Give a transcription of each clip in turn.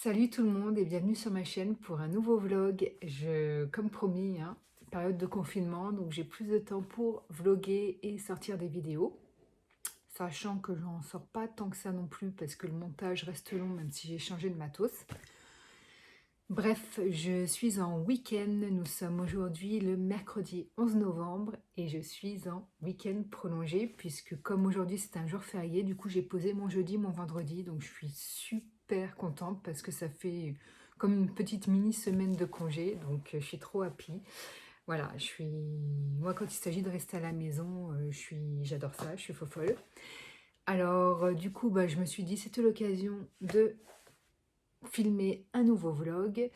Salut tout le monde et bienvenue sur ma chaîne pour un nouveau vlog. Comme promis, période de confinement, donc j'ai plus de temps pour vlogger et sortir des vidéos. Sachant que j'en sors pas tant que ça non plus parce que le montage reste long même si j'ai changé de matos. Bref, je suis en week-end. Nous sommes aujourd'hui le mercredi 11 novembre et je suis en week-end prolongé puisque comme aujourd'hui c'est un jour férié, du coup j'ai posé mon jeudi, mon vendredi, donc je suis super contente parce que ça fait comme une petite mini semaine de congé, donc je suis trop happy. Voilà, moi quand il s'agit de rester à la maison, j'adore ça, je suis folle. Alors du coup, je me suis dit c'était l'occasion de filmer un nouveau vlog.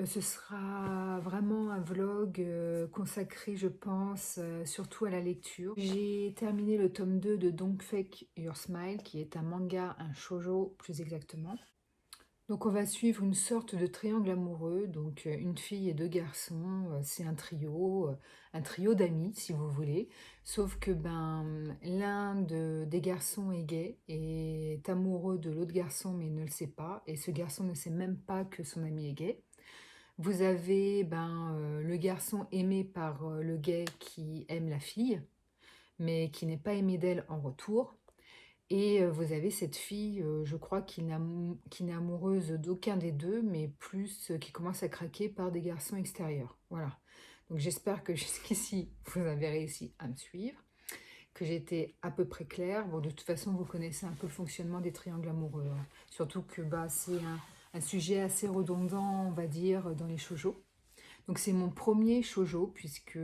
Ce sera vraiment un vlog consacré, je pense, surtout à la lecture. J'ai terminé le tome 2 de Don't Fake Your Smile, qui est un manga, un shoujo plus exactement. Donc on va suivre une sorte de triangle amoureux, donc une fille et deux garçons, c'est un trio d'amis si vous voulez, sauf que des garçons est gay et est amoureux de l'autre garçon mais il ne le sait pas, et ce garçon ne sait même pas que son ami est gay. Vous avez le garçon aimé par le gay qui aime la fille, mais qui n'est pas aimé d'elle en retour. Et vous avez cette fille, je crois, qui n'est amoureuse d'aucun des deux, mais plus qui commence à craquer par des garçons extérieurs. Voilà. Donc j'espère que jusqu'ici, vous avez réussi à me suivre, que j'étais à peu près claire. Bon, de toute façon, vous connaissez un peu le fonctionnement des triangles amoureux, hein. Surtout que c'est un sujet assez redondant, on va dire, dans les shoujo. Donc c'est mon premier shoujo, puisque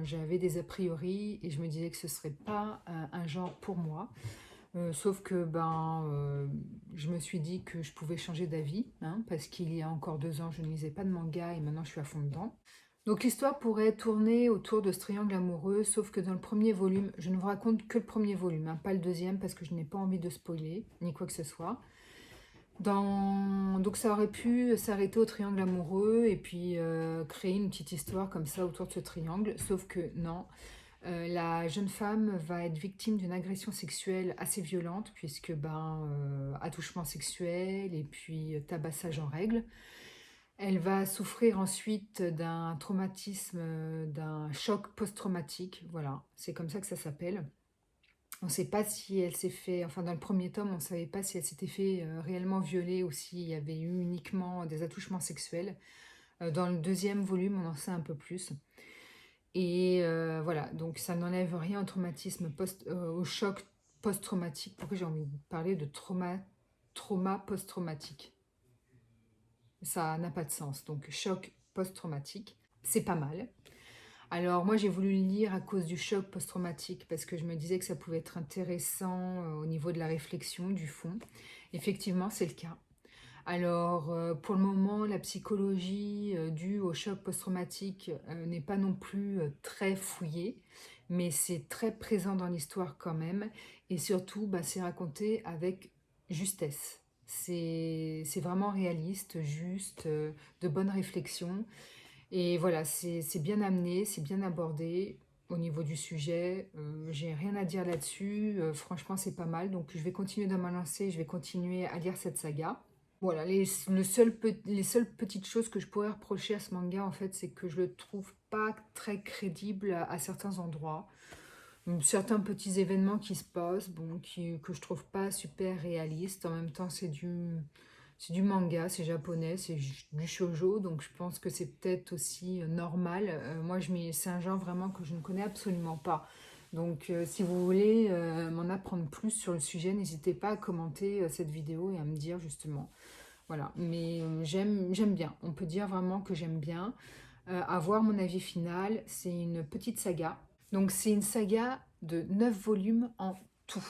j'avais des a priori et je me disais que ce ne serait pas un genre pour moi. Sauf que je me suis dit que je pouvais changer d'avis, hein, parce qu'il y a encore 2 ans, je ne lisais pas de manga et maintenant je suis à fond dedans. Donc l'histoire pourrait tourner autour de ce triangle amoureux, sauf que dans le premier volume, je ne vous raconte que le premier volume, hein, pas le deuxième, parce que je n'ai pas envie de spoiler, ni quoi que ce soit. Donc ça aurait pu s'arrêter au triangle amoureux et puis créer une petite histoire comme ça autour de ce triangle, sauf que non. La jeune femme va être victime d'une agression sexuelle assez violente, puisque attouchement sexuel et puis tabassage en règle. Elle va souffrir ensuite d'un traumatisme, d'un choc post-traumatique, voilà, c'est comme ça que ça s'appelle. On ne sait pas si elle s'est fait, enfin dans le premier tome, on ne savait pas si elle s'était fait réellement violer ou s'il y avait eu uniquement des attouchements sexuels. Dans le deuxième volume, on en sait un peu plus. Et voilà, donc ça n'enlève rien au traumatisme, au choc post-traumatique. Pourquoi j'ai envie de parler de trauma post-traumatique? Ça n'a pas de sens. Donc choc post-traumatique, c'est pas mal. Alors moi j'ai voulu le lire à cause du choc post-traumatique parce que je me disais que ça pouvait être intéressant au niveau de la réflexion, du fond. Effectivement, c'est le cas. Alors, pour le moment, la psychologie due au choc post-traumatique n'est pas non plus très fouillée, mais c'est très présent dans l'histoire quand même. Et surtout, c'est raconté avec justesse. C'est vraiment réaliste, juste, de bonnes réflexions. Et voilà, c'est bien amené, c'est bien abordé au niveau du sujet. J'ai rien à dire là-dessus. Franchement, c'est pas mal. Donc, je vais continuer dans ma lancée, je vais continuer à lire cette saga. Voilà, les seules petites choses que je pourrais reprocher à ce manga, en fait, c'est que je le trouve pas très crédible à certains endroits. Certains petits événements qui se passent, que je trouve pas super réalistes. En même temps, c'est du manga, c'est japonais, du shoujo, donc je pense que c'est peut-être aussi normal. Moi, c'est un genre vraiment que je ne connais absolument pas. Donc, si vous voulez m'en apprendre plus sur le sujet, n'hésitez pas à commenter cette vidéo et à me dire justement. Voilà, mais j'aime bien. On peut dire vraiment que j'aime bien. À voir mon avis final, c'est une petite saga. Donc, c'est une saga de 9 volumes en tout.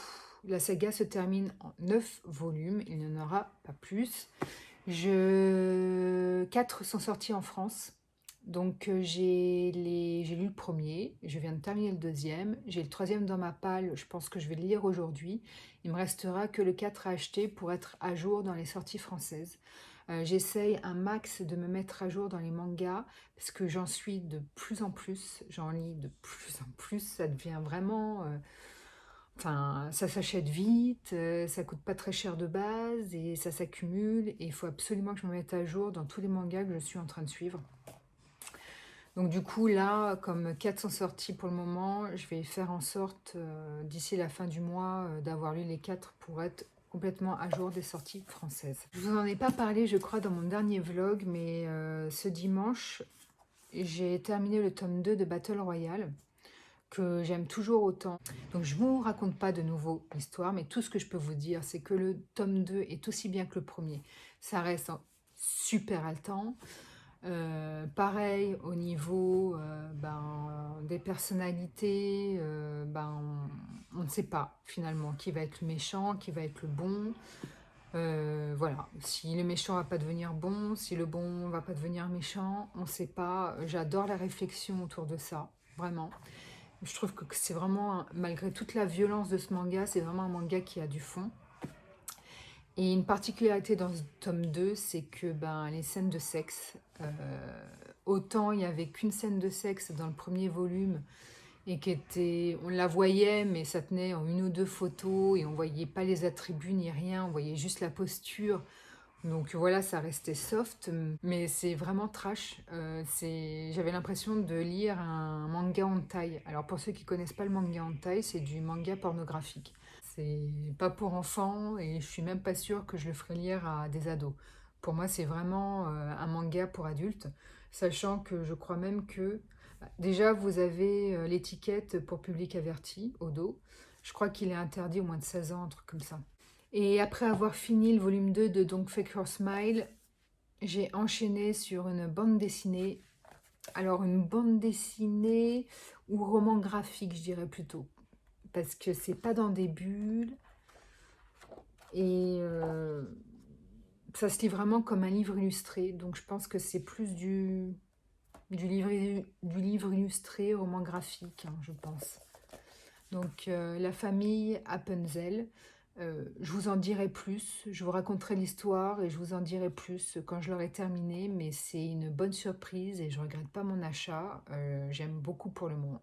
La saga se termine en 9 volumes, il n'y en aura pas plus. 4 sont sortis en France. Donc j'ai lu le premier, je viens de terminer le deuxième, j'ai le troisième dans ma palle, je pense que je vais le lire aujourd'hui. Il me restera que le 4 à acheter pour être à jour dans les sorties françaises. J'essaye un max de me mettre à jour dans les mangas parce que j'en suis de plus en plus, j'en lis de plus en plus, ça devient vraiment Enfin, ça s'achète vite, ça coûte pas très cher de base et ça s'accumule et il faut absolument que je me mette à jour dans tous les mangas que je suis en train de suivre. Donc du coup là, comme 4 sont sortis pour le moment, je vais faire en sorte, d'ici la fin du mois, d'avoir lu les 4 pour être complètement à jour des sorties françaises. Je vous en ai pas parlé, je crois, dans mon dernier vlog, mais ce dimanche, j'ai terminé le tome 2 de Battle Royale, que j'aime toujours autant. Donc je vous raconte pas de nouveau l'histoire, mais tout ce que je peux vous dire, c'est que le tome 2 est aussi bien que le premier. Ça reste super haletant. Pareil au niveau des personnalités, on ne sait pas finalement qui va être le méchant, qui va être le bon. Voilà, si le méchant va pas devenir bon, si le bon va pas devenir méchant, on ne sait pas. J'adore la réflexion autour de ça, vraiment. Je trouve que c'est vraiment, malgré toute la violence de ce manga, c'est vraiment un manga qui a du fond. Et une particularité dans ce tome 2, c'est que les scènes de sexe, autant il n'y avait qu'une scène de sexe dans le premier volume, et on la voyait, mais ça tenait en une ou deux photos, et on voyait pas les attributs ni rien, on voyait juste la posture. Donc voilà, ça restait soft, mais c'est vraiment trash. J'avais l'impression de lire un manga hentai. Alors pour ceux qui connaissent pas le manga hentai, c'est du manga pornographique. C'est pas pour enfants et je suis même pas sûre que je le ferais lire à des ados. Pour moi, c'est vraiment un manga pour adultes, sachant que je crois même que déjà vous avez l'étiquette pour public averti au dos. Je crois qu'il est interdit au moins de 16 ans, un truc comme ça. Et après avoir fini le volume 2 de donc Fake Your Smile, j'ai enchaîné sur une bande dessinée. Alors une bande dessinée ou roman graphique, je dirais plutôt. Parce que c'est pas dans des bulles. Et ça se lit vraiment comme un livre illustré. Donc je pense que c'est plus du livre illustré, roman graphique, hein, je pense. Donc la famille Appenzell, je vous en dirai plus, je vous raconterai l'histoire et je vous en dirai plus quand je l'aurai terminé, mais c'est une bonne surprise et je ne regrette pas mon achat, j'aime beaucoup pour le moment.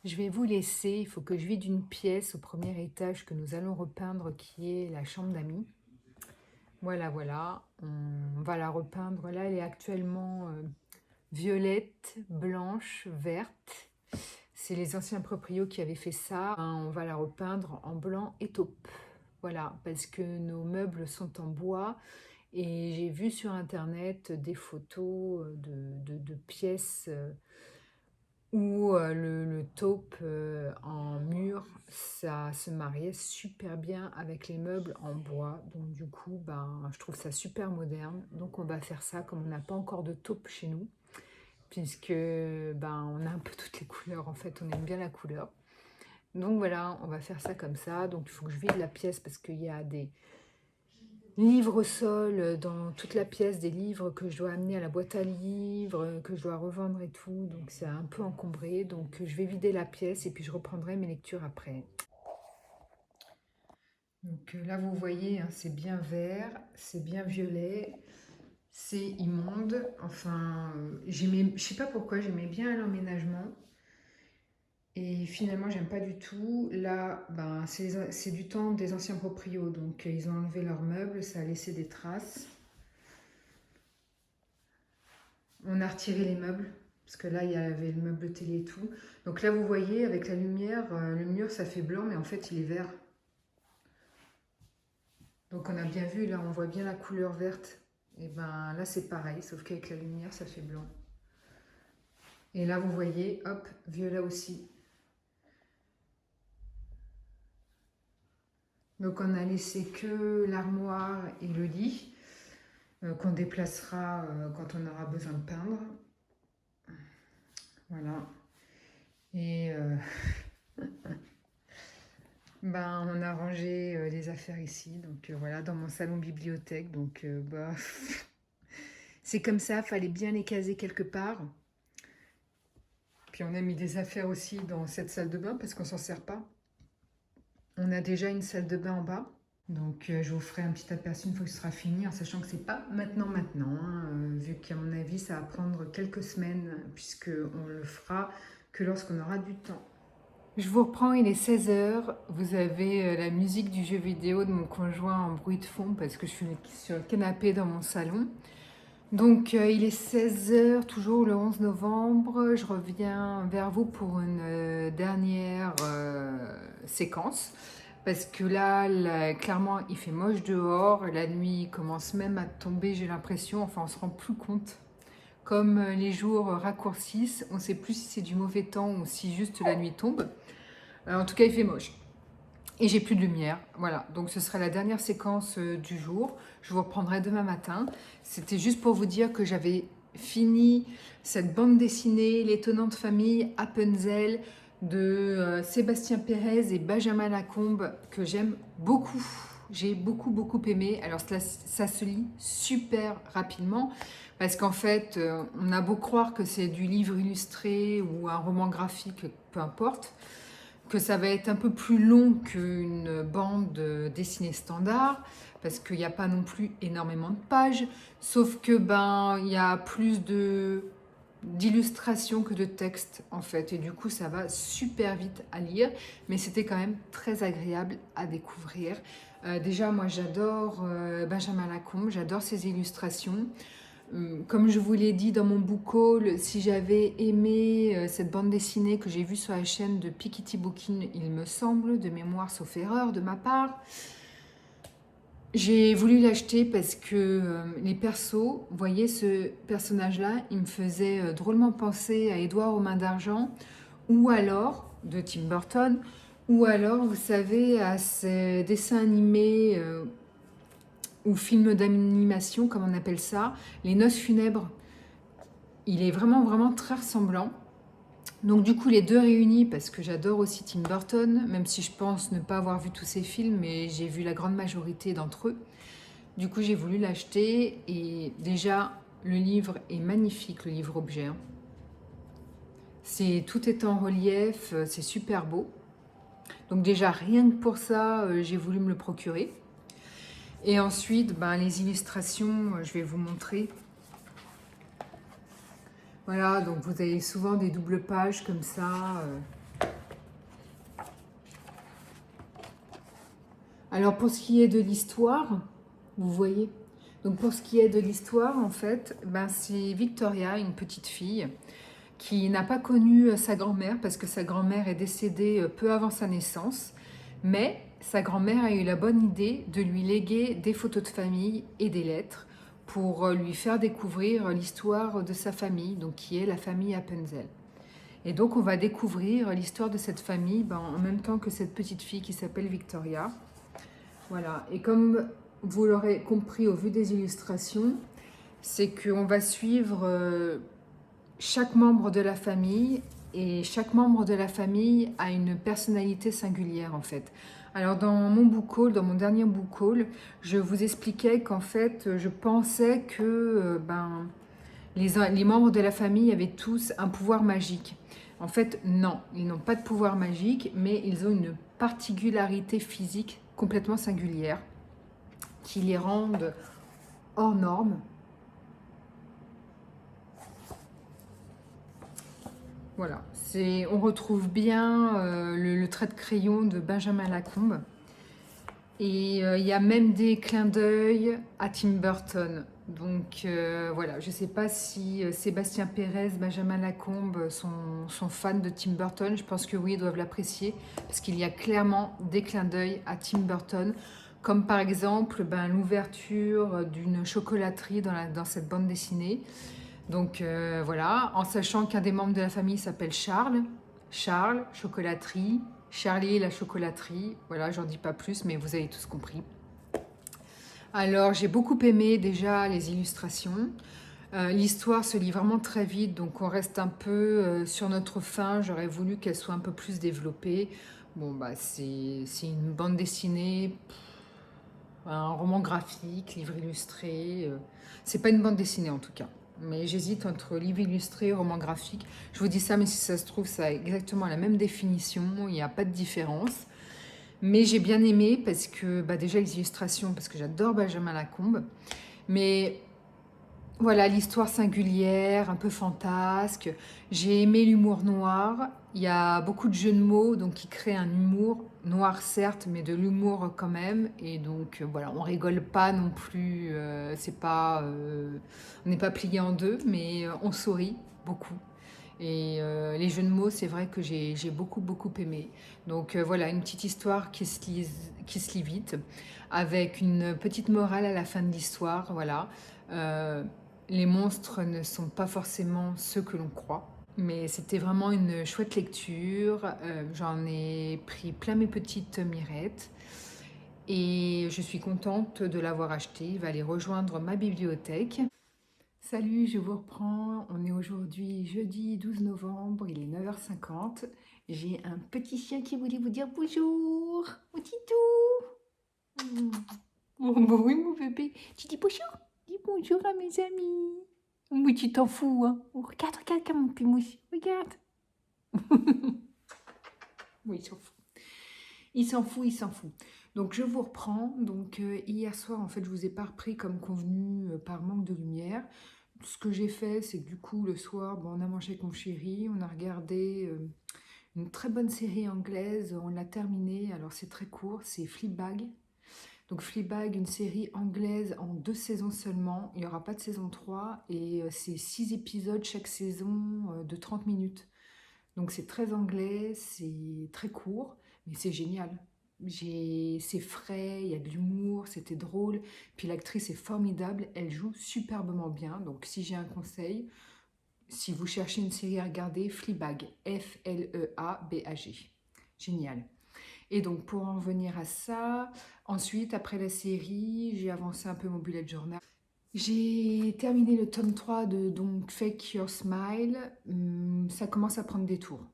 Je vais vous laisser, il faut que je vide une pièce au premier étage que nous allons repeindre qui est la chambre d'amis. Voilà, voilà, on va la repeindre, là elle est actuellement violette, blanche, verte. C'est les anciens proprios qui avaient fait ça. On va la repeindre en blanc et taupe. Voilà, parce que nos meubles sont en bois. Et j'ai vu sur internet des photos de pièces où le taupe en mur, ça se mariait super bien avec les meubles en bois. Donc du coup, je trouve ça super moderne. Donc on va faire ça comme on n'a pas encore de taupe chez nous, puisque on a un peu toutes les couleurs, en fait, on aime bien la couleur. Donc voilà, on va faire ça comme ça. Donc il faut que je vide la pièce parce qu'il y a des livres au sol dans toute la pièce, des livres que je dois amener à la boîte à livres, que je dois revendre et tout. Donc c'est un peu encombré. Donc je vais vider la pièce et puis je reprendrai mes lectures après. Donc là vous voyez, hein, c'est bien vert, c'est bien violet. C'est immonde, enfin, je sais pas pourquoi, j'aimais bien l'emménagement. Et finalement, j'aime pas du tout. Là, c'est du temps des anciens proprios, donc ils ont enlevé leurs meubles, ça a laissé des traces. On a retiré les meubles, parce que là, il y avait le meuble télé et tout. Donc là, vous voyez, avec la lumière, le mur, ça fait blanc, mais en fait, il est vert. Donc on a bien vu, là, on voit bien la couleur verte. Et là, c'est pareil, sauf qu'avec la lumière, ça fait blanc. Et là, vous voyez, hop, violet aussi. Donc on a laissé que l'armoire et le lit qu'on déplacera quand on aura besoin de peindre. Voilà. Et on a rangé les affaires ici. Donc voilà, dans mon salon bibliothèque. Donc c'est comme ça, fallait bien les caser quelque part. Puis on a mis des affaires aussi dans cette salle de bain parce qu'on s'en sert pas. On a déjà une salle de bain en bas. Donc je vous ferai un petit aperçu une fois que ce sera fini, en sachant que c'est pas maintenant, vu qu'à mon avis ça va prendre quelques semaines, puisqu'on le fera que lorsqu'on aura du temps. Je vous reprends, il est 16 h. Vous avez la musique du jeu vidéo de mon conjoint en bruit de fond parce que je suis sur le canapé dans mon salon. Donc il est 16 h, toujours le 11 novembre. Je reviens vers vous pour une dernière séquence. Parce que là, clairement, il fait moche dehors. La nuit commence même à tomber, j'ai l'impression. Enfin, on se rend plus compte. Comme les jours raccourcissent, on ne sait plus si c'est du mauvais temps ou si juste la nuit tombe. En tout cas, il fait moche. Et j'ai plus de lumière. Voilà, donc ce sera la dernière séquence du jour. Je vous reprendrai demain matin. C'était juste pour vous dire que j'avais fini cette bande dessinée, L'étonnante famille Appenzell de Sébastien Pérez et Benjamin Lacombe, que j'aime beaucoup. J'ai beaucoup aimé. Alors ça se lit super rapidement parce qu'en fait, on a beau croire que c'est du livre illustré ou un roman graphique, peu importe, que ça va être un peu plus long qu'une bande dessinée standard, parce qu'il n'y a pas non plus énormément de pages, sauf que il y a plus d'illustrations que de texte en fait, et du coup ça va super vite à lire, mais c'était quand même très agréable à découvrir. Déjà moi j'adore Benjamin Lacombe, j'adore ses illustrations. Comme je vous l'ai dit dans mon book haul, si j'avais aimé cette bande dessinée que j'ai vue sur la chaîne de Piketty Bookin, il me semble, de mémoire sauf erreur de ma part, j'ai voulu l'acheter parce que les persos, vous voyez ce personnage-là, il me faisait drôlement penser à Édouard aux mains d'argent, ou alors, de Tim Burton, ou alors, vous savez, à ces dessins animés ou films d'animation, comme on appelle ça, Les Noces funèbres. Il est vraiment très ressemblant. Donc du coup les deux réunis, parce que j'adore aussi Tim Burton, même si je pense ne pas avoir vu tous ses films, mais j'ai vu la grande majorité d'entre eux. Du coup j'ai voulu l'acheter et déjà le livre est magnifique, le livre objet. Tout est en relief, c'est super beau. Donc déjà rien que pour ça, j'ai voulu me le procurer. Et ensuite, les illustrations, je vais vous montrer. Voilà, donc vous avez souvent des doubles pages comme ça. Alors pour ce qui est de l'histoire, vous voyez, donc pour ce qui est de l'histoire, en fait, c'est Victoria, une petite fille, qui n'a pas connu sa grand-mère parce que sa grand-mère est décédée peu avant sa naissance, mais sa grand-mère a eu la bonne idée de lui léguer des photos de famille et des lettres pour lui faire découvrir l'histoire de sa famille, donc qui est la famille Appenzell. Et donc on va découvrir l'histoire de cette famille en même temps que cette petite fille qui s'appelle Victoria. Voilà, et comme vous l'aurez compris au vu des illustrations, c'est qu'on va suivre chaque membre de la famille, et chaque membre de la famille a une personnalité singulière en fait. Alors dans mon book haul, dans mon dernier book haul, je vous expliquais qu'en fait je pensais que les membres de la famille avaient tous un pouvoir magique. En fait non, ils n'ont pas de pouvoir magique, mais ils ont une particularité physique complètement singulière qui les rendent hors normes. Voilà, on retrouve bien le trait de crayon de Benjamin Lacombe. Et il y a même des clins d'œil à Tim Burton. Donc voilà, je ne sais pas si Sébastien Pérez, Benjamin Lacombe sont fans de Tim Burton. Je pense que oui, ils doivent l'apprécier parce qu'il y a clairement des clins d'œil à Tim Burton. Comme par exemple l'ouverture d'une chocolaterie dans cette bande dessinée. Donc voilà, en sachant qu'un des membres de la famille s'appelle Charles. Charles, chocolaterie. Charlie, la chocolaterie. Voilà, j'en dis pas plus, mais vous avez tous compris. Alors, j'ai beaucoup aimé déjà les illustrations. L'histoire se lit vraiment très vite, donc on reste un peu sur notre faim. J'aurais voulu qu'elle soit un peu plus développée. Bon, c'est une bande dessinée, un roman graphique, livre illustré. C'est pas une bande dessinée en tout cas. Mais j'hésite entre livre illustré et roman graphique. Je vous dis ça, mais si ça se trouve, ça a exactement la même définition. Il n'y a pas de différence. Mais j'ai bien aimé parce que déjà les illustrations, parce que j'adore Benjamin Lacombe. Mais Voilà, l'histoire singulière, un peu fantasque. J'ai aimé l'humour noir. Il y a beaucoup de jeux de mots, donc qui créent un humour noir certes, mais de l'humour quand même. Et donc voilà, on rigole pas non plus. C'est pas, on n'est pas plié en deux, mais on sourit beaucoup. Et les jeux de mots, c'est vrai que j'ai beaucoup beaucoup aimé. Donc voilà, une petite histoire qui se lit vite, avec une petite morale à la fin de l'histoire. Voilà. Euh, les monstres ne sont pas forcément ceux que l'on croit. Mais c'était vraiment une chouette lecture. J'en ai pris plein mes petites mirettes. Et je suis contente de l'avoir acheté. Il va aller rejoindre ma bibliothèque. Salut, je vous reprends. On est aujourd'hui jeudi 12 novembre, il est 9h50. J'ai un petit chien qui voulait vous dire bonjour, mon titou. Mm. Oh, bah oui, mon bébé. Tu dis bonjour? Dis bonjour à mes amis. Mais tu t'en fous, hein? Oh, regarde, regarde comme mon pimousse. Regarde. Oui, il s'en fout. Il s'en fout, il s'en fout. Donc je vous reprends. Donc hier soir, en fait, je vous ai pas repris comme convenu par manque de lumière. Ce que j'ai fait, c'est que du coup, le soir, bon, on a mangé avec mon chéri, on a regardé une très bonne série anglaise, on l'a terminée, alors c'est très court, c'est Fleabag. Donc Fleabag, une série anglaise en 2 saisons seulement, il n'y aura pas de saison 3 et c'est 6 épisodes chaque saison de 30 minutes. Donc c'est très anglais, c'est très court, mais c'est génial. C'est frais, il y a de l'humour, c'était drôle. Puis l'actrice est formidable, elle joue superbement bien. Donc si j'ai un conseil, si vous cherchez une série à regarder, Fleabag, Fleabag. Génial. Et donc pour en revenir à ça, ensuite après la série, j'ai avancé un peu mon bullet journal. J'ai terminé le tome 3 de donc Fake Your Smile. Ça commence à prendre des tours.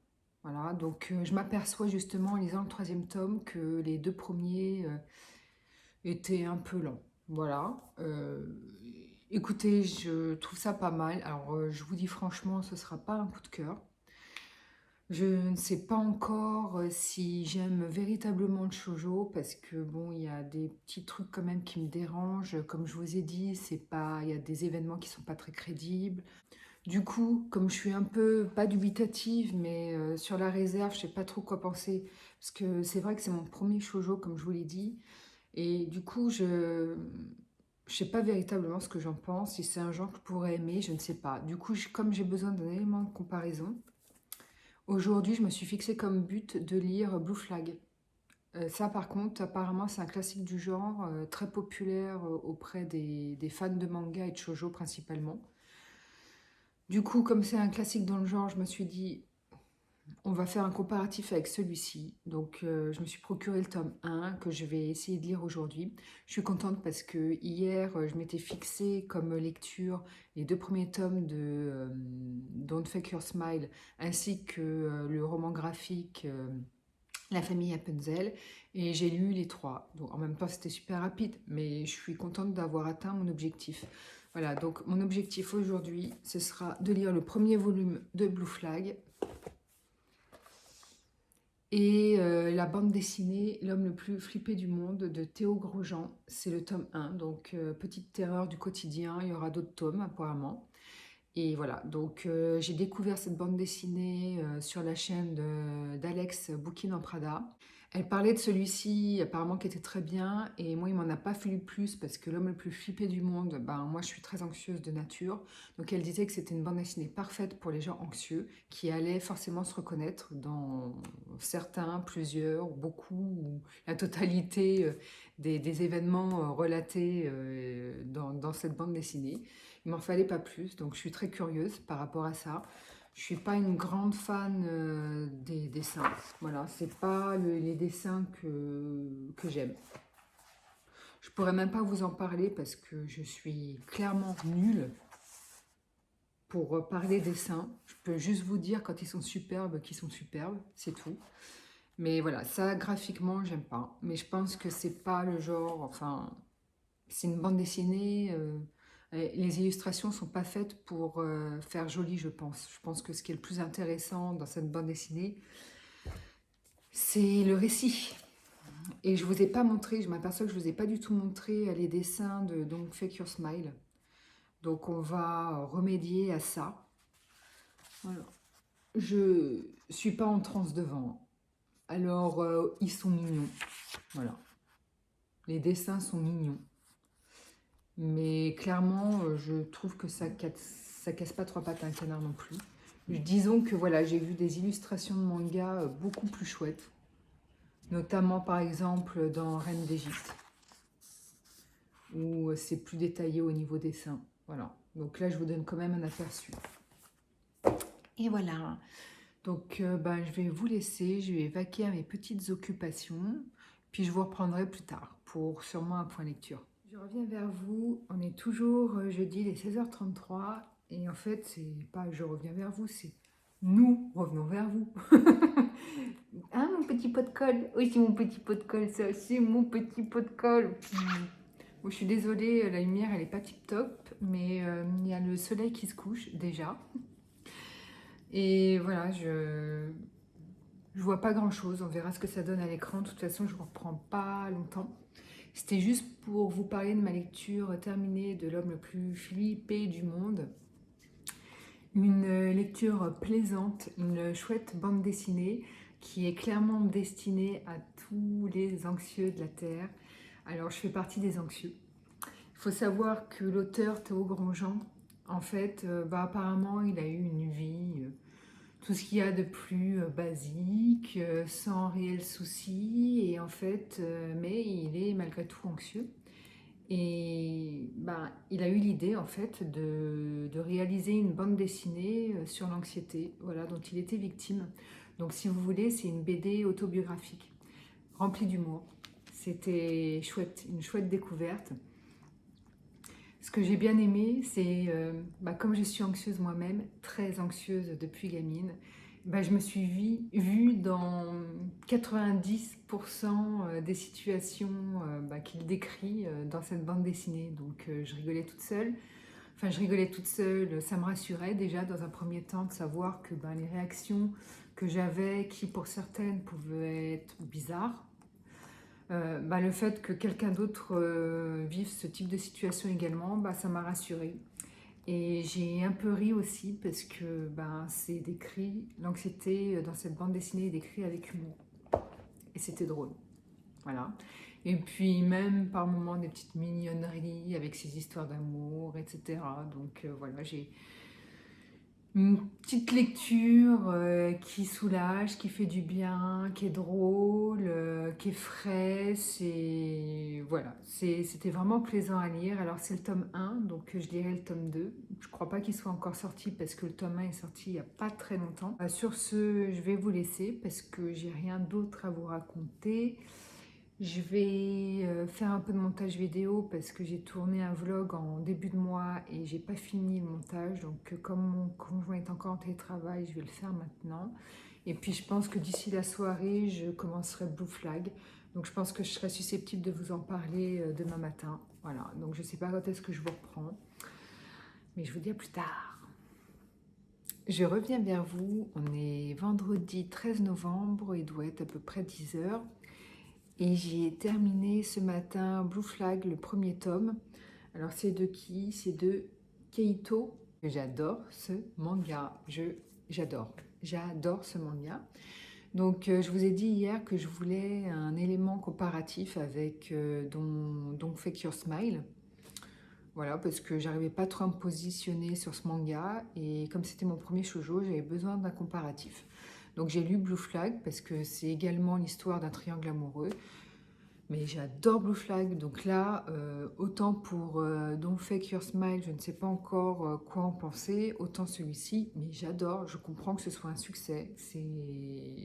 Voilà, donc je m'aperçois justement en lisant le troisième tome que les deux premiers étaient un peu lents. Voilà. Écoutez, je trouve ça pas mal. Alors je vous dis franchement, ce sera pas un coup de cœur. Je ne sais pas encore si j'aime véritablement le shoujo parce que bon, il y a des petits trucs quand même qui me dérangent. Comme je vous ai dit, c'est pas, il y a des événements qui sont pas très crédibles. Du coup, comme je suis un peu pas dubitative, mais sur la réserve, je sais pas trop quoi penser parce que c'est vrai que c'est mon premier shoujo, comme je vous l'ai dit, et du coup, je sais pas véritablement ce que j'en pense. Si c'est un genre que je pourrais aimer, je ne sais pas. Du coup, comme j'ai besoin d'un élément de comparaison. Aujourd'hui, je me suis fixé comme but de lire Blue Flag. Ça, par contre, apparemment, c'est un classique du genre, très populaire auprès des fans de manga et de shoujo principalement. Du coup, comme c'est un classique dans le genre, je me suis dit, on va faire un comparatif avec celui-ci. Donc, je me suis procuré le tome 1 que je vais essayer de lire aujourd'hui. Je suis contente parce que hier, je m'étais fixé comme lecture les 2 premiers tomes de Don't Fake Your Smile ainsi que le roman graphique La famille Rapunzel et j'ai lu les trois. Donc, en même temps, c'était super rapide, mais je suis contente d'avoir atteint mon objectif. Voilà, donc mon objectif aujourd'hui, ce sera de lire le premier volume de Blue Flag et la bande dessinée L'homme le plus flippé du monde de Théo Grosjean. C'est le tome 1, donc petite terreur du quotidien, il y aura d'autres tomes apparemment. Et voilà, donc j'ai découvert cette bande dessinée sur la chaîne d'Alex Bouquin en Prada. Elle parlait de celui-ci, apparemment qui était très bien, et moi il m'en a pas fallu plus parce que l'homme le plus flippé du monde, ben moi je suis très anxieuse de nature, donc elle disait que c'était une bande dessinée parfaite pour les gens anxieux, qui allaient forcément se reconnaître dans certains, plusieurs, beaucoup, ou la totalité des événements relatés dans cette bande dessinée. Il m'en fallait pas plus, donc je suis très curieuse par rapport à ça. Je suis pas une grande fan des dessins. Voilà, c'est pas les dessins que j'aime. Je pourrais même pas vous en parler parce que je suis clairement nulle pour parler dessins. Je peux juste vous dire quand ils sont superbes qu'ils sont superbes, c'est tout. Mais voilà, ça graphiquement, j'aime pas. Mais je pense que c'est pas le genre, enfin, c'est une bande dessinée. Les illustrations sont pas faites pour faire joli, je pense. Je pense que ce qui est le plus intéressant dans cette bande dessinée, c'est le récit. Et je vous ai pas montré, je m'aperçois que je vous ai pas du tout montré les dessins de donc Fake Your Smile. Donc on va remédier à ça. Voilà. Je suis pas en transe devant. Alors, ils sont mignons. Voilà. Les dessins sont mignons. Mais clairement, je trouve que ça casse pas trois pattes à un canard non plus. Disons que voilà, j'ai vu des illustrations de manga beaucoup plus chouettes. Notamment par exemple dans Reine d'Égypte, où c'est plus détaillé au niveau dessin. Voilà. Donc là, je vous donne quand même un aperçu. Et voilà. Donc ben, je vais vous laisser, je vais vaquer à mes petites occupations, puis je vous reprendrai plus tard pour sûrement un point lecture. Je reviens vers vous, on est toujours jeudi, les 16h33, et en fait, c'est pas je reviens vers vous, c'est nous revenons vers vous. Hein, mon petit pot de colle? Oui, c'est mon petit pot de colle, ça, c'est mon petit pot de colle. Bon, je suis désolée, la lumière, elle est pas tip-top, mais il y a le soleil qui se couche, déjà. Et voilà, je vois pas grand-chose, on verra ce que ça donne à l'écran. De toute façon, je ne reprends pas longtemps. C'était juste pour vous parler de ma lecture terminée de L'homme le plus flippé du monde. Une lecture plaisante, une chouette bande dessinée qui est clairement destinée à tous les anxieux de la Terre. Alors, je fais partie des anxieux. Il faut savoir que l'auteur Théo Grandjean, en fait, apparemment, il a eu une vie, tout ce qu'il y a de plus basique, sans réel souci, et en fait, mais il est malgré tout anxieux. Et il a eu l'idée en fait de réaliser une bande dessinée sur l'anxiété, voilà, dont il était victime. Donc si vous voulez, c'est une BD autobiographique, remplie d'humour. C'était chouette, une chouette découverte. Ce que j'ai bien aimé, c'est, comme je suis anxieuse moi-même, très anxieuse depuis gamine, je me suis vue dans 90% des situations qu'il décrit dans cette bande dessinée. Donc je rigolais toute seule. Enfin, je rigolais toute seule, ça me rassurait déjà dans un premier temps de savoir que les réactions que j'avais, qui pour certaines pouvaient être bizarres, le fait que quelqu'un d'autre vive ce type de situation également, ça m'a rassurée. Et j'ai un peu ri aussi parce que c'est décrit, l'anxiété dans cette bande dessinée est décrite avec humour. Et c'était drôle. Voilà. Et puis même par moments des petites mignonneries avec ces histoires d'amour, etc. Donc voilà, j'ai une petite lecture qui soulage, qui fait du bien, qui est drôle, qui est frais. Voilà, c'était vraiment plaisant à lire. Alors c'est le tome 1, donc je lirai le tome 2. Je ne crois pas qu'il soit encore sorti parce que le tome 1 est sorti il n'y a pas très longtemps. Sur ce, je vais vous laisser parce que j'ai rien d'autre à vous raconter. Je vais faire un peu de montage vidéo parce que j'ai tourné un vlog en début de mois et j'ai pas fini le montage. Donc comme mon conjoint est encore en télétravail, je vais le faire maintenant. Et puis je pense que d'ici la soirée, je commencerai Blue Flag. Donc je pense que je serai susceptible de vous en parler demain matin. Voilà, donc je sais pas quand est-ce que je vous reprends. Mais je vous dis à plus tard. Je reviens vers vous, on est vendredi 13 novembre, il doit être à peu près 10 h. Et j'ai terminé ce matin Blue Flag, le premier tome. Alors c'est de qui? C'est de Keito. J'adore ce manga. J'adore ce manga. Donc je vous ai dit hier que je voulais un élément comparatif avec Don't Fake Your Smile. Voilà, parce que j'arrivais pas trop à me positionner sur ce manga. Et comme c'était mon premier shoujo, j'avais besoin d'un comparatif. Donc j'ai lu Blue Flag parce que c'est également l'histoire d'un triangle amoureux. Mais j'adore Blue Flag, donc là, autant pour Don't Fake Your Smile, je ne sais pas encore quoi en penser, autant celui-ci, mais j'adore, je comprends que ce soit un succès,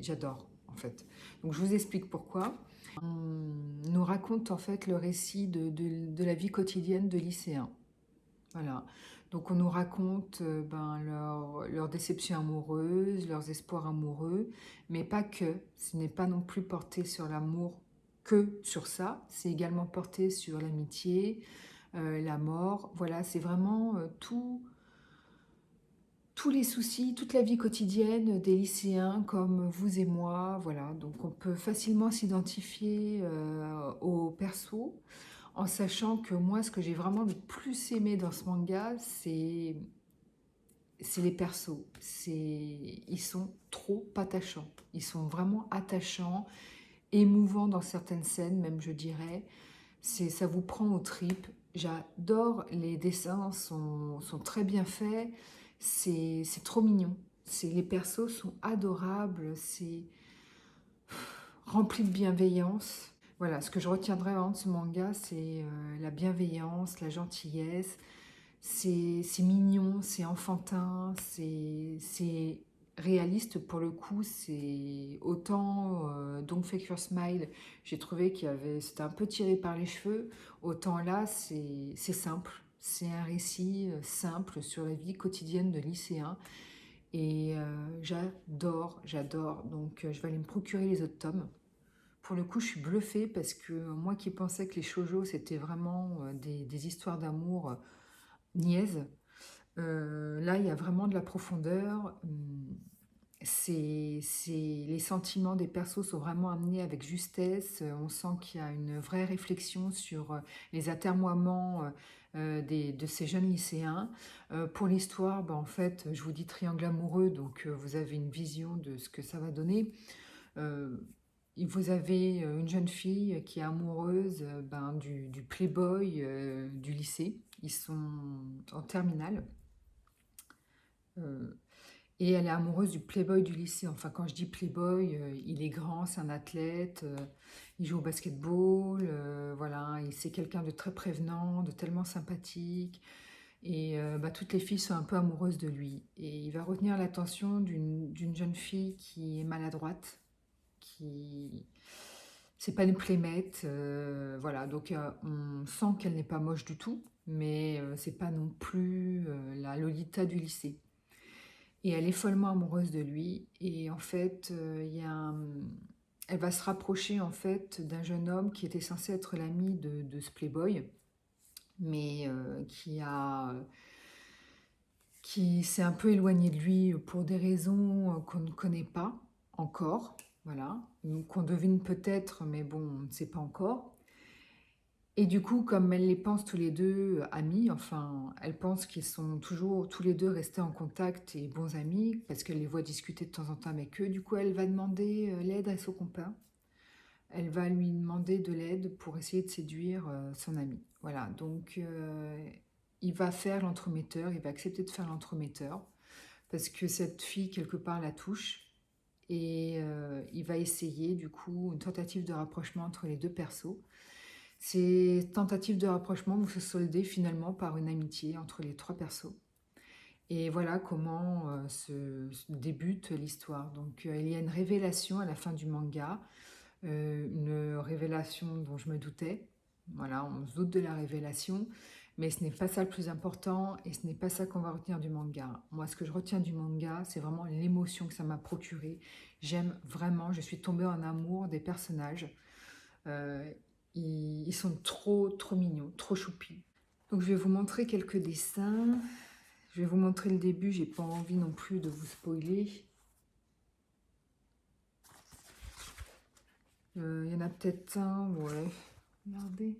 j'adore en fait. Donc je vous explique pourquoi. On nous raconte en fait le récit de la vie quotidienne de lycéens. Voilà, donc on nous raconte leur déception amoureuse, leurs espoirs amoureux, mais pas que, ce n'est pas non plus porté sur l'amour que sur ça, c'est également porté sur l'amitié, la mort, voilà, c'est vraiment tous les soucis, toute la vie quotidienne des lycéens comme vous et moi, voilà, donc on peut facilement s'identifier au perso. en sachant que moi, ce que j'ai vraiment le plus aimé dans ce manga, c'est les persos. Ils sont trop attachants. Ils sont vraiment attachants, émouvants dans certaines scènes, même je dirais. Ça vous prend aux tripes. J'adore, les dessins sont très bien faits. C'est trop mignon. Les persos sont adorables. C'est rempli de bienveillance. Voilà, ce que je retiendrai vraiment de ce manga, c'est la bienveillance, la gentillesse. C'est mignon, c'est enfantin, c'est réaliste pour le coup. C'est autant Don't Fake Your Smile, j'ai trouvé c'était un peu tiré par les cheveux. Autant là, c'est simple. C'est un récit simple sur la vie quotidienne de lycéens. Et j'adore, j'adore. Donc je vais aller me procurer les autres tomes. Pour le coup, je suis bluffée parce que moi qui pensais que les shoujo, c'était vraiment des histoires d'amour niaises, là, il y a vraiment de la profondeur. Les sentiments des persos sont vraiment amenés avec justesse. On sent qu'il y a une vraie réflexion sur les atermoiements de ces jeunes lycéens. Pour l'histoire, bah, en fait, je vous dis triangle amoureux, donc vous avez une vision de ce que ça va donner. Euh, Vous avez une jeune fille qui est amoureuse du playboy du lycée. Ils sont en terminale. Euh, et elle est amoureuse du playboy du lycée. Enfin, quand je dis playboy, il est grand, c'est un athlète, il joue au basketball, voilà, et c'est quelqu'un de très prévenant, de tellement sympathique. Et toutes les filles sont un peu amoureuses de lui. Et il va retenir l'attention d'une jeune fille qui est maladroite, qui c'est pas une playmate, voilà. Donc on sent qu'elle n'est pas moche du tout, mais c'est pas non plus la Lolita du lycée. Et elle est follement amoureuse de lui. Et en fait, elle va se rapprocher en fait d'un jeune homme qui était censé être l'ami de ce playboy, mais qui s'est un peu éloigné de lui pour des raisons qu'on ne connaît pas encore, voilà, qu'on devine peut-être, mais bon, on ne sait pas encore. Et du coup, comme elle les pense tous les deux amis, enfin, elle pense qu'ils sont toujours tous les deux restés en contact et bons amis, parce qu'elle les voit discuter de temps en temps avec eux. Du coup, elle va demander l'aide à son copain. Elle va lui demander de l'aide pour essayer de séduire son ami. Voilà, donc il va faire l'entremetteur, il va accepter de faire l'entremetteur, parce que cette fille, quelque part, la touche. Et il va essayer, du coup, une tentative de rapprochement entre les deux persos. Ces tentatives de rapprochement vont se solder finalement par une amitié entre les trois persos. Et voilà comment se débute l'histoire. Donc il y a une révélation à la fin du manga, une révélation dont je me doutais. Voilà, on se doute de la révélation, mais ce n'est pas ça le plus important et ce n'est pas ça qu'on va retenir du manga. Moi, ce que je retiens du manga, c'est vraiment l'émotion que ça m'a procuré. J'aime vraiment, je suis tombée en amour des personnages. Euh, ils sont trop, trop mignons, trop choupis. Donc je vais vous montrer quelques dessins. Je vais vous montrer le début, j'ai pas envie non plus de vous spoiler. Il y en a peut-être un, ouais. Regardez.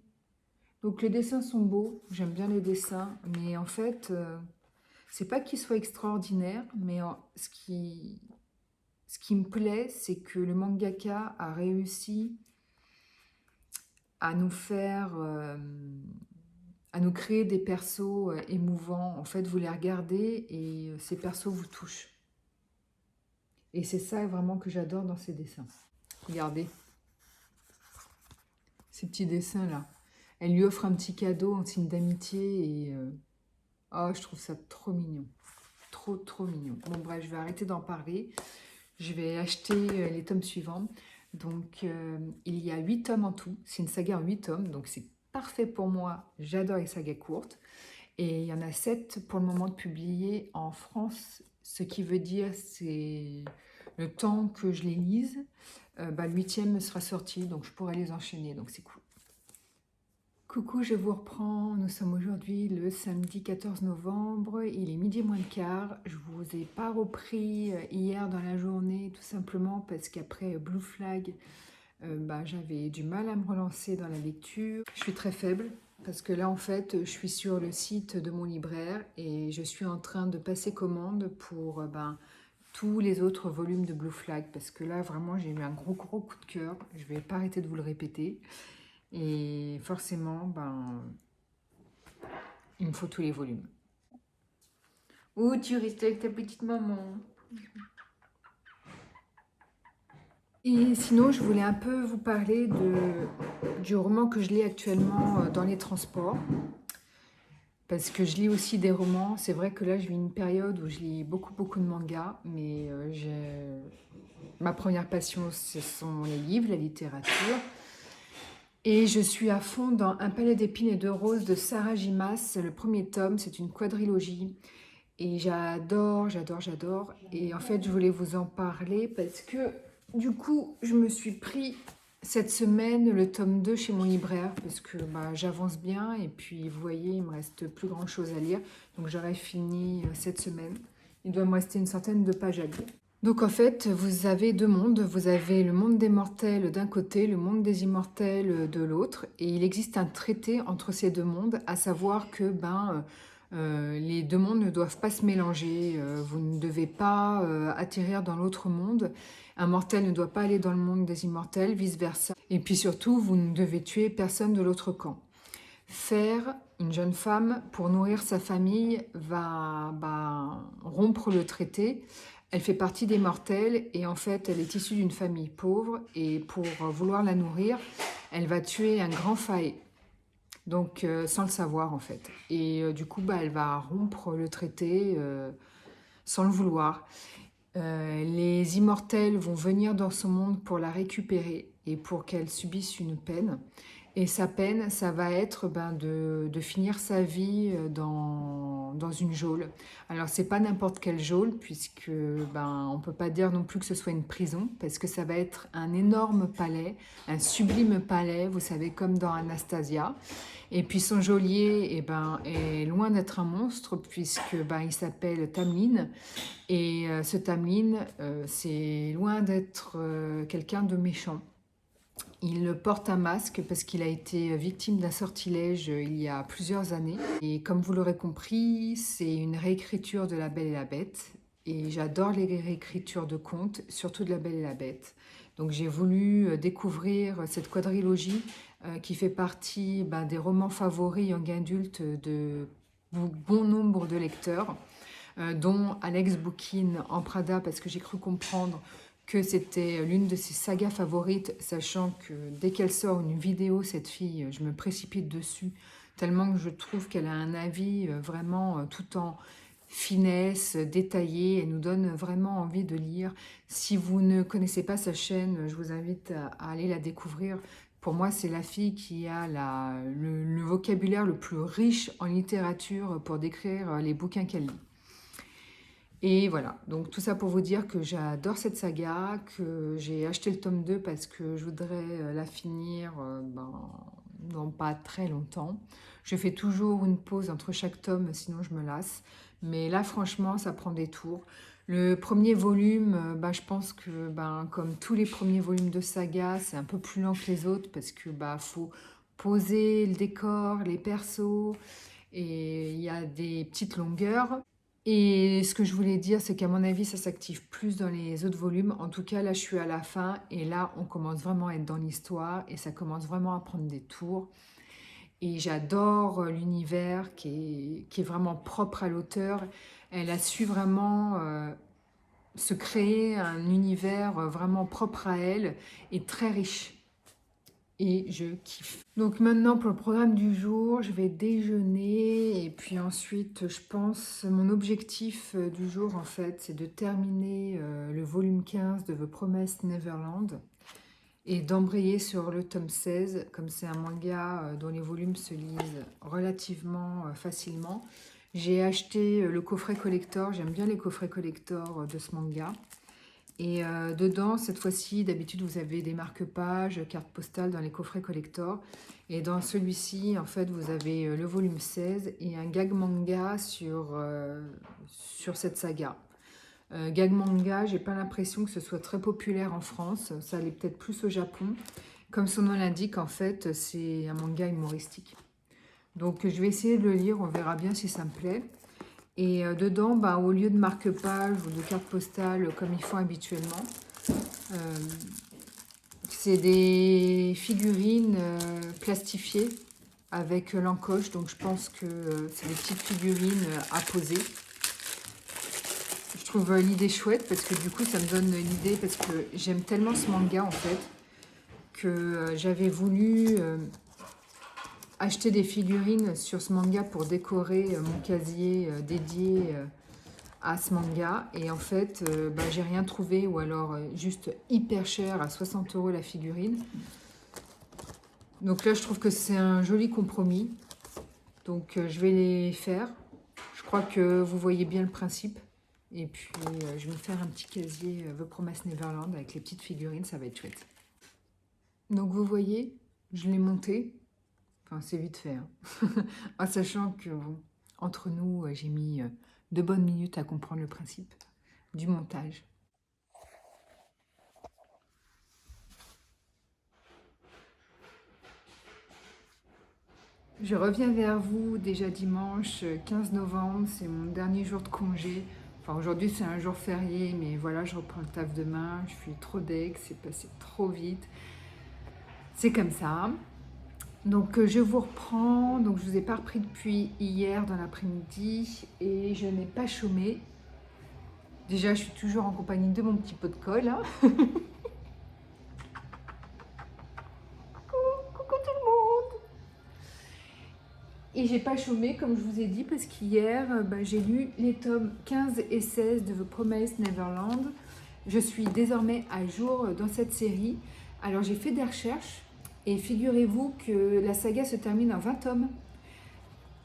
Donc les dessins sont beaux, j'aime bien les dessins, mais en fait, c'est pas qu'ils soient extraordinaires, mais ce qui me plaît, c'est que le mangaka a réussi à nous faire, à nous créer des persos émouvants. En fait, vous les regardez et ces persos vous touchent. Et c'est ça vraiment que j'adore dans ces dessins. Regardez ces petits dessins-là. Elle lui offre un petit cadeau en signe d'amitié et oh, je trouve ça trop mignon. Trop, trop mignon. Bon, bref, je vais arrêter d'en parler. Je vais acheter les tomes suivants. Donc, il y a 8 tomes en tout. C'est une saga en 8 tomes, donc c'est parfait pour moi. J'adore les sagas courtes. Et il y en a 7 pour le moment de publiés en France, ce qui veut dire c'est le temps que je les lise, le 8e sera sorti, donc je pourrai les enchaîner, donc c'est cool. Coucou, je vous reprends. Nous sommes aujourd'hui le samedi 14 novembre. Il est midi moins le quart. Je vous ai pas repris hier dans la journée, tout simplement parce qu'après Blue Flag, j'avais du mal à me relancer dans la lecture. Je suis très faible parce que là, en fait, je suis sur le site de mon libraire et je suis en train de passer commande pour tous les autres volumes de Blue Flag parce que là, vraiment, j'ai eu un gros, gros coup de cœur. Je vais pas arrêter de vous le répéter. Et forcément, il me faut tous les volumes. Où tu restes avec ta petite maman? Et sinon, je voulais un peu vous parler du roman que je lis actuellement dans les transports. Parce que je lis aussi des romans. C'est vrai que là, je vis une période où je lis beaucoup, beaucoup de mangas. Mais ma première passion, ce sont les livres, la littérature. Et je suis à fond dans Un palais d'épines et de roses de Sarah Gimas. Le premier tome, c'est une quadrilogie. Et j'adore, j'adore, j'adore. Et en fait, je voulais vous en parler parce que du coup, je me suis pris cette semaine le tome 2 chez mon libraire parce que j'avance bien et puis vous voyez, il me reste plus grand chose à lire. Donc j'aurai fini cette semaine. Il doit me rester une centaine de pages à lire. Donc en fait, vous avez deux mondes. Vous avez le monde des mortels d'un côté, le monde des immortels de l'autre. Et il existe un traité entre ces deux mondes, à savoir que les deux mondes ne doivent pas se mélanger. Vous ne devez pas atterrir dans l'autre monde. Un mortel ne doit pas aller dans le monde des immortels, vice-versa. Et puis surtout, vous ne devez tuer personne de l'autre camp. Faire, une jeune femme, pour nourrir sa famille, va rompre le traité. Elle fait partie des mortels et en fait, elle est issue d'une famille pauvre et pour vouloir la nourrir, elle va tuer un grand faé. Donc, sans le savoir en fait. Et du coup, elle va rompre le traité sans le vouloir. Les immortels vont venir dans ce monde pour la récupérer et pour qu'elle subisse une peine. Et sa peine, ça va être de finir sa vie dans une geôle. Alors, c'est pas n'importe quelle geôle, puisque on peut pas dire non plus que ce soit une prison, parce que ça va être un énorme palais, un sublime palais, vous savez, comme dans Anastasia. Et puis son geôlier est loin d'être un monstre, puisque il s'appelle Tamlin. Et ce Tamlin, c'est loin d'être quelqu'un de méchant. Il porte un masque parce qu'il a été victime d'un sortilège il y a plusieurs années. Et comme vous l'aurez compris, c'est une réécriture de La Belle et la Bête. Et j'adore les réécritures de contes, surtout de La Belle et la Bête. Donc j'ai voulu découvrir cette quadrilogie qui fait partie des romans favoris young adulte de bon nombre de lecteurs, dont Alex Boukine en Prada, parce que j'ai cru comprendre que c'était l'une de ses sagas favorites, sachant que dès qu'elle sort une vidéo, cette fille, je me précipite dessus, tellement que je trouve qu'elle a un avis vraiment tout en finesse, détaillé, elle nous donne vraiment envie de lire. Si vous ne connaissez pas sa chaîne, je vous invite à aller la découvrir. Pour moi, c'est la fille qui a le vocabulaire le plus riche en littérature pour décrire les bouquins qu'elle lit. Et voilà, donc tout ça pour vous dire que j'adore cette saga, que j'ai acheté le tome 2 parce que je voudrais la finir dans pas très longtemps. Je fais toujours une pause entre chaque tome, sinon je me lasse. Mais là, franchement, ça prend des tours. Le premier volume, je pense que comme tous les premiers volumes de saga, c'est un peu plus lent que les autres parce que faut poser le décor, les persos, et il y a des petites longueurs. Et ce que je voulais dire, c'est qu'à mon avis, ça s'active plus dans les autres volumes. En tout cas, là, je suis à la fin et là, on commence vraiment à être dans l'histoire et ça commence vraiment à prendre des tours. Et j'adore l'univers qui est vraiment propre à l'auteur. Elle a su vraiment se créer un univers vraiment propre à elle et très riche. Et je kiffe. Donc maintenant pour le programme du jour, je vais déjeuner et puis ensuite je pense mon objectif du jour en fait c'est de terminer le volume 15 de The Promised Neverland et d'embrayer sur le tome 16 comme c'est un manga dont les volumes se lisent relativement facilement. J'ai acheté le coffret collector, j'aime bien les coffrets collector de ce manga. Et dedans, cette fois-ci, d'habitude, vous avez des marque-pages, cartes postales dans les coffrets collector. Et dans celui-ci, en fait, vous avez le volume 16 et un gag manga sur cette saga. Gag manga, j'ai pas l'impression que ce soit très populaire en France. Ça l'est peut-être plus au Japon. Comme son nom l'indique, en fait, c'est un manga humoristique. Donc je vais essayer de le lire, on verra bien si ça me plaît. Et dedans, bah, au lieu de marque-page ou de carte postale comme ils font habituellement, euh, c'est des figurines plastifiées avec l'encoche. Donc je pense que c'est des petites figurines à poser. Je trouve l'idée chouette parce que du coup ça me donne l'idée, parce que j'aime tellement ce manga en fait, que j'avais voulu acheter des figurines sur ce manga pour décorer mon casier dédié à ce manga. Et en fait, bah, j'ai rien trouvé, ou alors juste hyper cher, à 60 € la figurine. Donc là, je trouve que c'est un joli compromis. Donc je vais les faire. Je crois que vous voyez bien le principe. Et puis, je vais me faire un petit casier The Promised Neverland avec les petites figurines, ça va être chouette. Donc vous voyez, je l'ai monté. Enfin, c'est vite fait, hein. En sachant que, bon, entre nous, j'ai mis 2 bonnes minutes à comprendre le principe du montage. Je reviens vers vous déjà dimanche 15 novembre, c'est mon dernier jour de congé. Enfin, aujourd'hui, c'est un jour férié, mais voilà, je reprends le taf demain. Je suis trop deg, c'est passé trop vite. C'est comme ça. Donc, je vous reprends. Donc, je vous ai pas repris depuis hier dans l'après-midi et je n'ai pas chômé. Déjà, je suis toujours en compagnie de mon petit pot de colle, hein. Coucou tout le monde. Et j'ai pas chômé, comme je vous ai dit, parce qu'hier, bah, j'ai lu les tomes 15 et 16 de The Promised Neverland. Je suis désormais à jour dans cette série. Alors, j'ai fait des recherches et figurez-vous que la saga se termine en 20 tomes.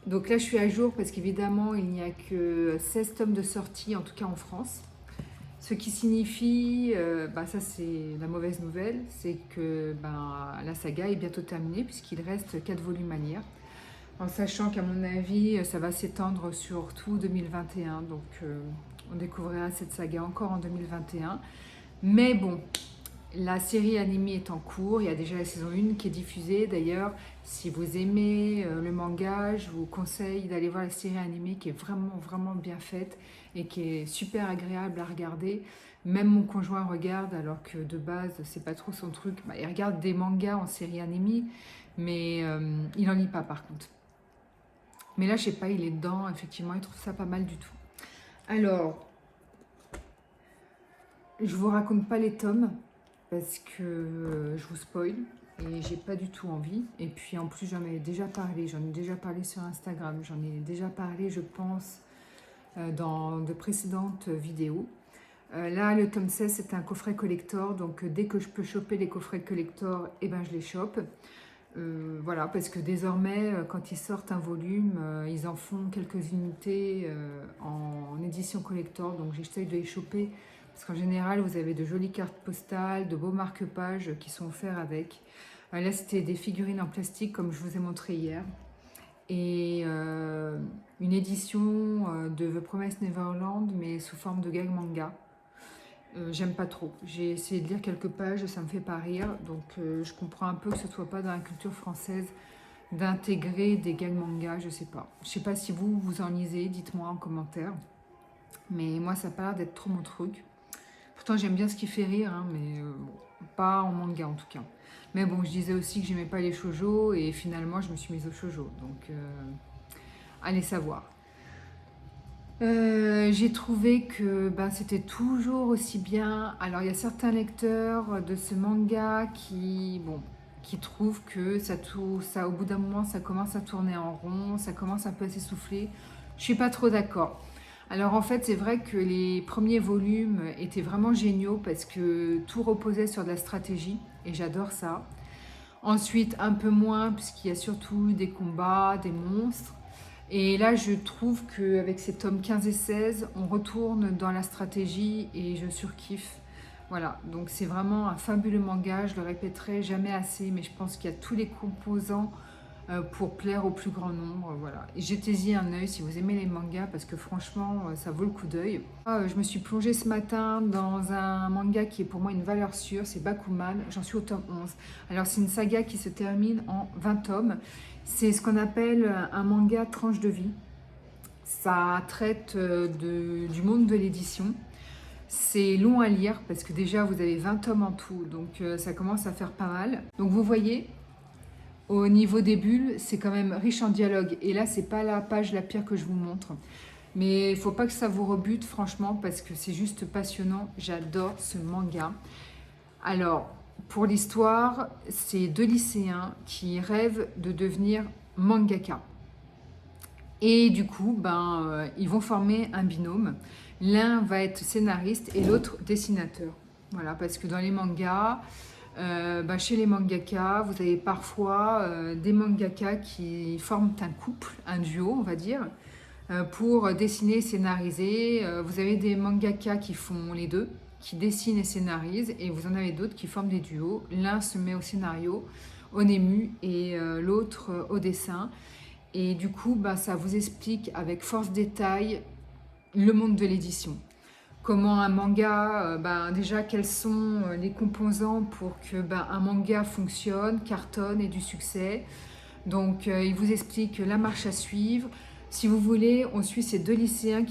Donc là, je suis à jour parce qu'évidemment, il n'y a que 16 tomes de sortie, en tout cas en France. Ce qui signifie, bah ça c'est la mauvaise nouvelle, c'est que bah, la saga est bientôt terminée puisqu'il reste 4 volumes à lire. En sachant qu'à mon avis, ça va s'étendre sur tout 2021. Donc on découvrira cette saga encore en 2021. Mais bon, la série animée est en cours, il y a déjà la saison 1 qui est diffusée. D'ailleurs, si vous aimez le manga, je vous conseille d'aller voir la série animée qui est vraiment, vraiment bien faite et qui est super agréable à regarder. Même mon conjoint regarde, alors que de base, c'est pas trop son truc. Bah, il regarde des mangas en série animée, mais il n'en lit pas par contre. Mais là, je sais pas, il est dedans, effectivement, il trouve ça pas mal du tout. Alors, je vous raconte pas les tomes, parce que je vous spoil et j'ai pas du tout envie. Et puis en plus j'en ai déjà parlé sur Instagram, j'en ai déjà parlé je pense dans de précédentes vidéos. Là le tome 16 c'est un coffret collector, donc dès que je peux choper les coffrets collector, et ben je les chope. Voilà, parce que désormais quand ils sortent un volume, ils en font quelques unités en édition collector, donc j'essaye de les choper. Parce qu'en général, vous avez de jolies cartes postales, de beaux marque-pages qui sont offerts avec. Là, c'était des figurines en plastique, comme je vous ai montré hier. Et une édition de The Promised Neverland, mais sous forme de gag manga. J'aime pas trop. J'ai essayé de lire quelques pages, ça me fait pas rire. Donc, je comprends un peu que ce soit pas dans la culture française d'intégrer des gags manga, je sais pas. Je sais pas si vous en lisez, dites-moi en commentaire. Mais moi, ça n'a pas l'air d'être trop mon truc. Pourtant, j'aime bien ce qui fait rire, hein, mais bon, pas en manga en tout cas. Mais bon, je disais aussi que j'aimais pas les shoujo et finalement, je me suis mise au shoujo. Donc, allez savoir. J'ai trouvé que ben, c'était toujours aussi bien. Alors, il y a certains lecteurs de ce manga qui trouvent que ça, au bout d'un moment, ça commence à tourner en rond, ça commence un peu à s'essouffler. Je suis pas trop d'accord. Alors en fait, c'est vrai que les premiers volumes étaient vraiment géniaux parce que tout reposait sur de la stratégie et j'adore ça. Ensuite, un peu moins puisqu'il y a surtout des combats, des monstres. Et là, je trouve qu'avec ces tomes 15 et 16, on retourne dans la stratégie et je surkiffe. Voilà, donc c'est vraiment un fabuleux manga, je le répéterai jamais assez, mais je pense qu'il y a tous les composants pour plaire au plus grand nombre. Voilà. Et jetez-y un œil si vous aimez les mangas parce que franchement, ça vaut le coup d'œil. Je me suis plongée ce matin dans un manga qui est pour moi une valeur sûre, c'est Bakuman. J'en suis au tome 11. Alors c'est une saga qui se termine en 20 tomes. C'est ce qu'on appelle un manga tranche de vie. Ça traite du monde de l'édition. C'est long à lire parce que déjà vous avez 20 tomes en tout, donc ça commence à faire pas mal. Donc vous voyez, au niveau des bulles, c'est quand même riche en dialogue. Et là, c'est pas la page la pire que je vous montre. Mais il faut pas que ça vous rebute, franchement, parce que c'est juste passionnant. J'adore ce manga. Alors, pour l'histoire, c'est deux lycéens qui rêvent de devenir mangaka. Et du coup, ils vont former un binôme. L'un va être scénariste et l'autre dessinateur. Voilà, parce que dans les mangas, chez les mangaka, vous avez parfois des mangaka qui forment un couple, un duo, on va dire, pour dessiner et scénariser. Vous avez des mangaka qui font les deux, qui dessinent et scénarisent, et vous en avez d'autres qui forment des duos. L'un se met au scénario, au nému, et l'autre au dessin. Et du coup, ça vous explique avec force détail le monde de l'édition. Comment un manga, déjà quels sont les composants pour que un manga fonctionne, cartonne et du succès. Donc il vous explique la marche à suivre. Si vous voulez, on suit ces deux lycéens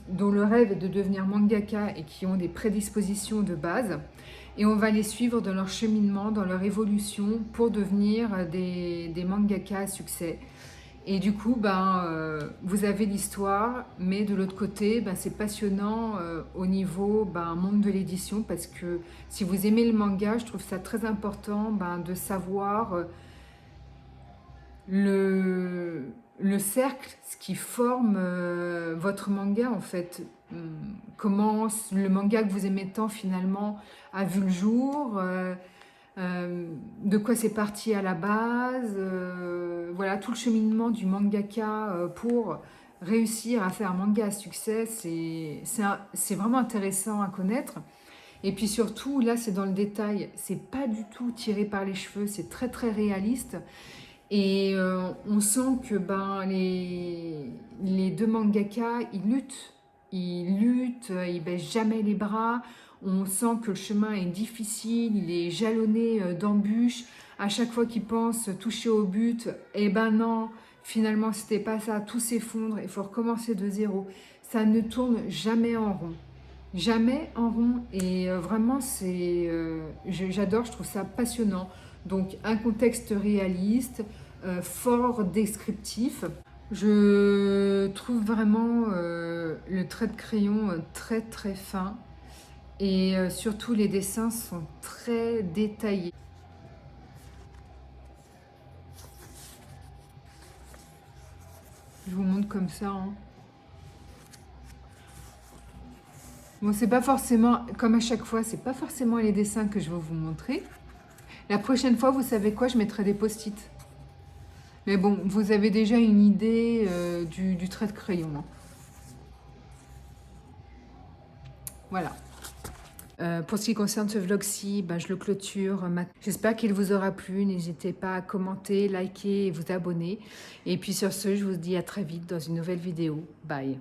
dont le rêve est de devenir mangaka et qui ont des prédispositions de base. Et on va les suivre dans leur cheminement, dans leur évolution pour devenir des mangaka à succès. Et du coup, vous avez l'histoire, mais de l'autre côté, c'est passionnant au niveau monde de l'édition parce que si vous aimez le manga, je trouve ça très important de savoir le cercle, ce qui forme votre manga en fait. Comment le manga que vous aimez tant finalement a vu le jour, de quoi c'est parti à la base, voilà tout le cheminement du mangaka pour réussir à faire un manga à succès, c'est vraiment intéressant à connaître. Et puis surtout, là c'est dans le détail, c'est pas du tout tiré par les cheveux, c'est très très réaliste. Et on sent que les deux mangaka, ils luttent, ils baissent jamais les bras. On sent que le chemin est difficile, il est jalonné d'embûches. À chaque fois qu'ils pensent toucher au but, eh ben non, finalement c'était pas ça, tout s'effondre, il faut recommencer de zéro. Ça ne tourne jamais en rond. Jamais en rond. Et vraiment, j'adore, je trouve ça passionnant. Donc un contexte réaliste, fort descriptif. Je trouve vraiment le trait de crayon très très fin et surtout les dessins sont très détaillés. Je vous montre comme ça. Hein. Bon, c'est pas forcément, comme à chaque fois, c'est pas forcément les dessins que je vais vous montrer. La prochaine fois, vous savez quoi, je mettrai des post-it. Mais bon, vous avez déjà une idée du trait de crayon. Hein. Voilà. Pour ce qui concerne ce vlog-ci, je le clôture. J'espère qu'il vous aura plu. N'hésitez pas à commenter, liker et vous abonner. Et puis sur ce, je vous dis à très vite dans une nouvelle vidéo. Bye.